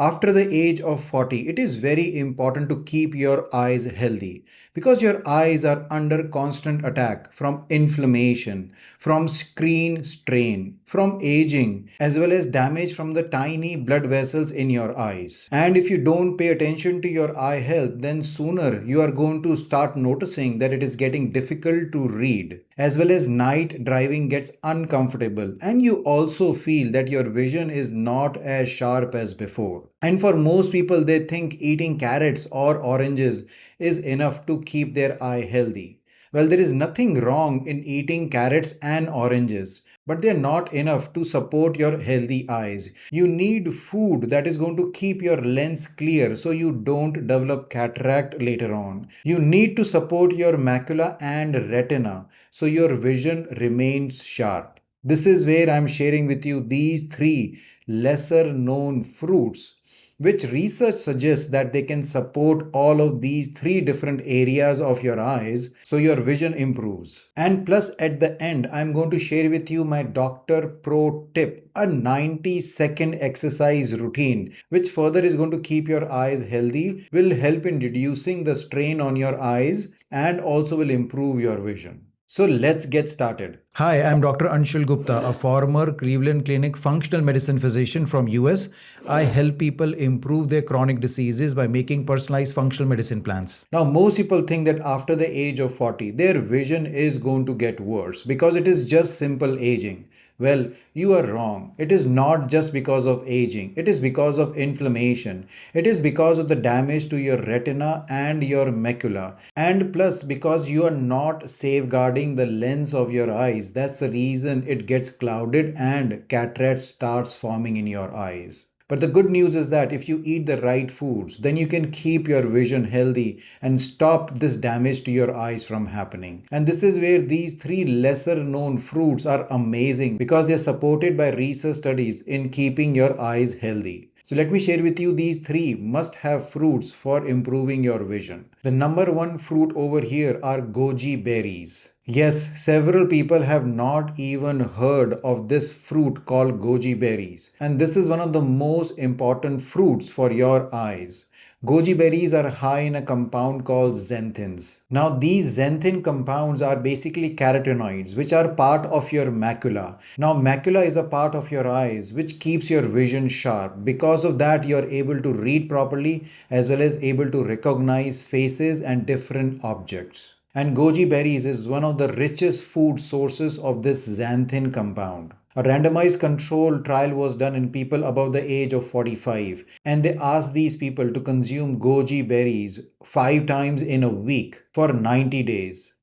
After the age of 40, it is very important to keep your eyes healthy because your eyes are under constant attack from inflammation, from screen strain, from aging, as well as damage from the tiny blood vessels in your eyes. And if you don't pay attention to your eye health, then sooner you are going to start noticing that it is getting difficult to read, as well as night driving gets uncomfortable, and you also feel that your vision is not as sharp as before. And for most people, they think eating carrots or oranges is enough to keep their eye healthy. Well, there is nothing wrong in eating carrots and oranges, but they're not enough to support your healthy eyes. You need food that is going to keep your lens clear so you don't develop cataract later on. You need to support your macula and retina so your vision remains sharp. This is where I'm sharing with you these three lesser known fruits which research suggests that they can support all of these three different areas of your eyes so your vision improves. And plus, at the end, I'm going to share with you my doctor pro tip, a 90-second exercise routine, which further is going to keep your eyes healthy, will help in reducing the strain on your eyes, and also will improve your vision. So let's get started. Hi, I'm Dr. Anshul Gupta, a former Cleveland Clinic functional medicine physician from US. I help people improve their chronic diseases by making personalized functional medicine plans. Now, most people think that after the age of 40, their vision is going to get worse because it is just simple aging. Well, you are wrong. It is not just because of aging. It is because of inflammation. It is because of the damage to your retina and your macula. And plus, because you are not safeguarding the lens of your eyes. That's the reason it gets clouded and cataract starts forming in your eyes. But the good news is that if you eat the right foods, then you can keep your vision healthy and stop this damage to your eyes from happening. And this is where these three lesser known fruits are amazing because they are supported by research studies in keeping your eyes healthy. So let me share with you these three must-have fruits for improving your vision. The number one fruit over here are goji berries. Yes, several people have not even heard of this fruit called goji berries. And this is one of the most important fruits for your eyes. Goji berries are high in a compound called xanthins. Now, these xanthin compounds are basically carotenoids, which are part of your macula. Now, macula is a part of your eyes which keeps your vision sharp. Because of that, you are able to read properly as well as able to recognize faces and different objects. And goji berries is one of the richest food sources of this xanthin compound. A randomized control trial was done in people above the age of 45, and they asked these people to consume goji berries 5 times in a week for 90 days.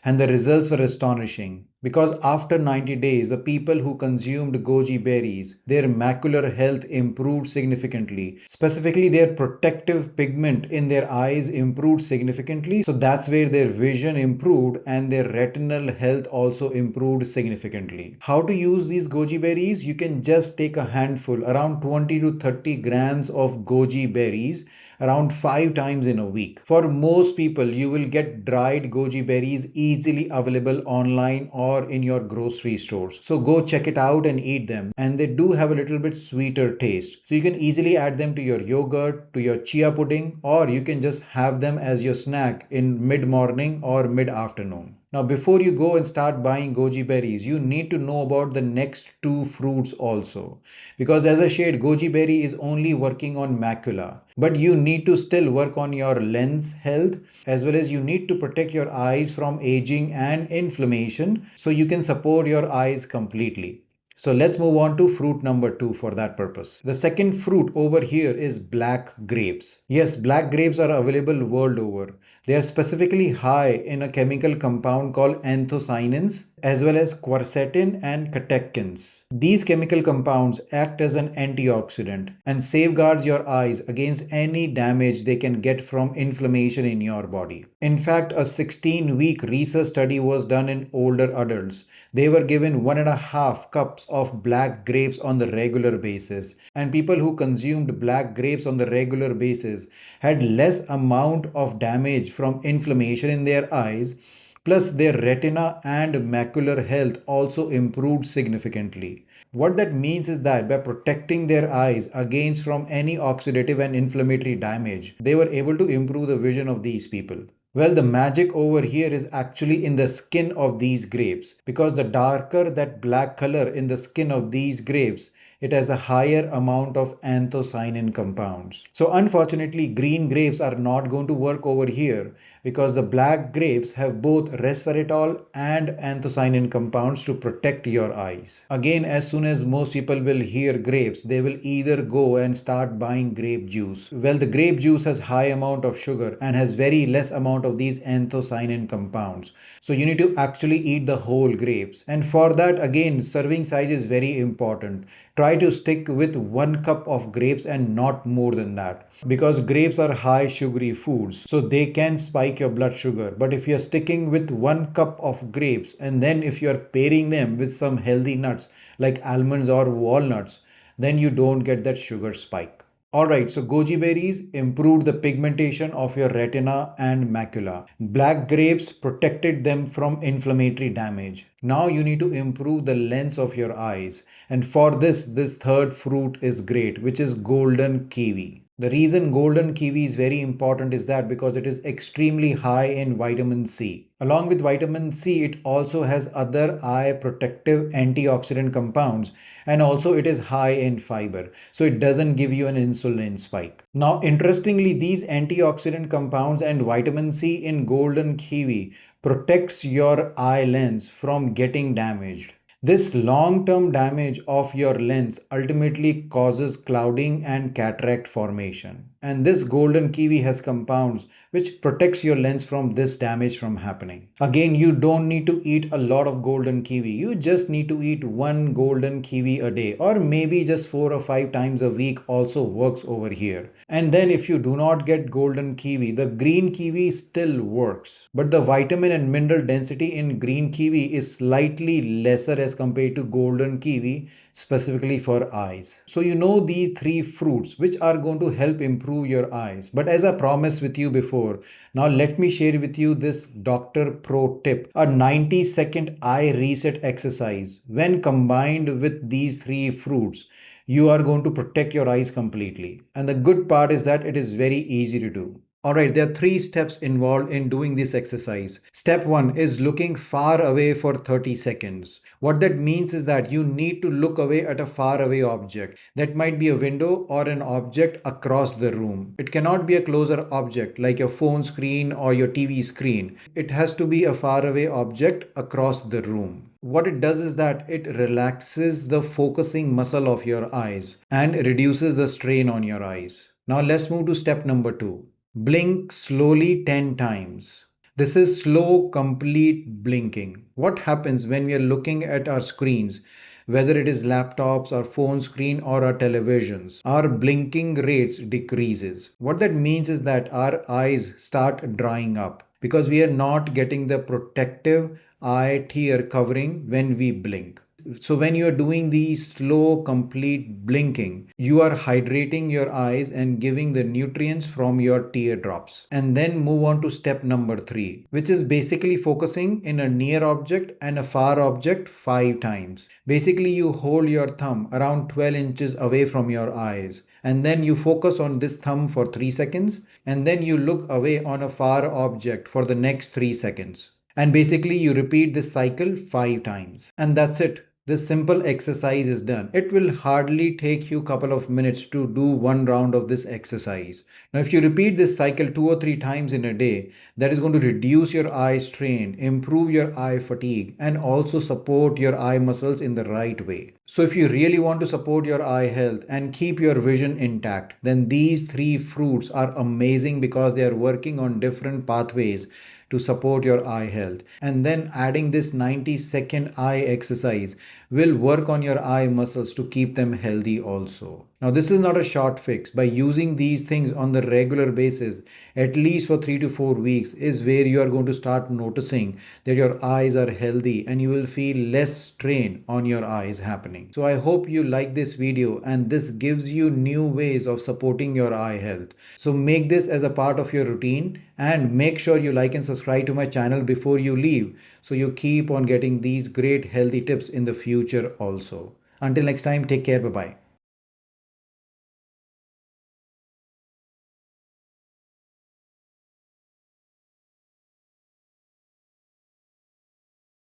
And the results were astonishing because after 90 days, the people who consumed goji berries, their macular health improved significantly. Specifically, their protective pigment in their eyes improved significantly. So that's where their vision improved and their retinal health also improved significantly. How to use these goji berries? You can just take a handful, around 20 to 30 grams of goji berries, around 5 times in a week. For most people, you will get dried goji berries easily available online or in your grocery stores. So go check it out and eat them. And they do have a little bit sweeter taste. So you can easily add them to your yogurt, to your chia pudding, or you can just have them as your snack in mid-morning or mid-afternoon. Now, before you go and start buying goji berries, you need to know about the next two fruits also. Because as I shared, goji berry is only working on macula. But you need to still work on your lens health as well as you need to protect your eyes from aging and inflammation so you can support your eyes completely. So let's move on to fruit number two for that purpose. The second fruit over here is black grapes. Yes, black grapes are available world over. They are specifically high in a chemical compound called anthocyanins as well as quercetin and catechins. These chemical compounds act as an antioxidant and safeguards your eyes against any damage they can get from inflammation in your body. In fact, a 16-week research study was done in older adults. They were given 1.5 cups of black grapes on the regular basis, and people who consumed black grapes on the regular basis had less amount of damage from inflammation in their eyes Plus, their retina and macular health also improved significantly. What that means is that by protecting their eyes against from any oxidative and inflammatory damage, they were able to improve the vision of these people. Well, the magic over here is actually in the skin of these grapes, because the darker that black color in the skin of these grapes, it has a higher amount of anthocyanin compounds. So unfortunately, green grapes are not going to work over here because the black grapes have both resveratrol and anthocyanin compounds to protect your eyes. Again, as soon as most people will hear grapes, they will either go and start buying grape juice. Well, the grape juice has high amount of sugar and has very less amount of these anthocyanin compounds. So you need to actually eat the whole grapes. And for that, again, serving size is very important. Try to stick with 1 cup of grapes and not more than that, because grapes are high sugary foods, so they can spike your blood sugar. But if you're sticking with 1 cup of grapes and then if you're pairing them with some healthy nuts like almonds or walnuts, then you don't get that sugar spike. Alright, so goji berries improved the pigmentation of your retina and macula. Black grapes protected them from inflammatory damage. Now you need to improve the lens of your eyes. And for this third fruit is great, which is golden kiwi. The reason golden kiwi is very important is that because it is extremely high in vitamin C. Along with vitamin C, it also has other eye protective antioxidant compounds, and also it is high in fiber, so it doesn't give you an insulin spike. Now, interestingly, these antioxidant compounds and vitamin C in golden kiwi protects your eye lens from getting damaged. This long-term damage of your lens ultimately causes clouding and cataract formation. And this golden kiwi has compounds which protects your lens from this damage from happening. Again, you don't need to eat a lot of golden kiwi. You just need to eat one golden kiwi a day, or maybe just 4 or 5 times a week also works over here. And then if you do not get golden kiwi, the green kiwi still works. But the vitamin and mineral density in green kiwi is slightly lesser as compared to golden kiwi, specifically for eyes. So you know these three fruits which are going to help improve your eyes. But as I promised with you before, now let me share with you this doctor pro tip, a 90-second eye reset exercise. When combined with these three fruits, you are going to protect your eyes completely. And the good part is that it is very easy to do. Alright, there are 3 steps involved in doing this exercise. Step 1 is looking far away for 30 seconds. What that means is that you need to look away at a far away object. That might be a window or an object across the room. It cannot be a closer object like your phone screen or your TV screen. It has to be a far away object across the room. What it does is that it relaxes the focusing muscle of your eyes and reduces the strain on your eyes. Now let's move to step number 2. Blink slowly 10 times. This is slow, complete blinking. What happens when we are looking at our screens, whether it is laptops or phone screen or our televisions, our blinking rates decreases. What that means is that our eyes start drying up because we are not getting the protective eye tear covering when we blink. So when you are doing the slow, complete blinking, you are hydrating your eyes and giving the nutrients from your teardrops. And then move on to step number 3, which is basically focusing in a near object and a far object 5 times. Basically, you hold your thumb around 12 inches away from your eyes, and then you focus on this thumb for 3 seconds, and then you look away on a far object for the next 3 seconds. And basically you repeat this cycle 5 times. And that's it. This simple exercise is done. It will hardly take you a couple of minutes to do one round of this exercise. Now, if you repeat this cycle 2 or 3 times in a day, that is going to reduce your eye strain, improve your eye fatigue, and also support your eye muscles in the right way. So if you really want to support your eye health and keep your vision intact, then these 3 fruits are amazing because they are working on different pathways to support your eye health. And then adding this 90-second eye exercise will work on your eye muscles to keep them healthy also. Now, this is not a short fix. By using these things on the regular basis, at least for 3 to 4 weeks, is where you are going to start noticing that your eyes are healthy and you will feel less strain on your eyes happening. So, I hope you like this video and this gives you new ways of supporting your eye health. So, make this as a part of your routine and make sure you like and subscribe to my channel before you leave so you keep on getting these great healthy tips in the future also. Until next time, take care. Bye bye.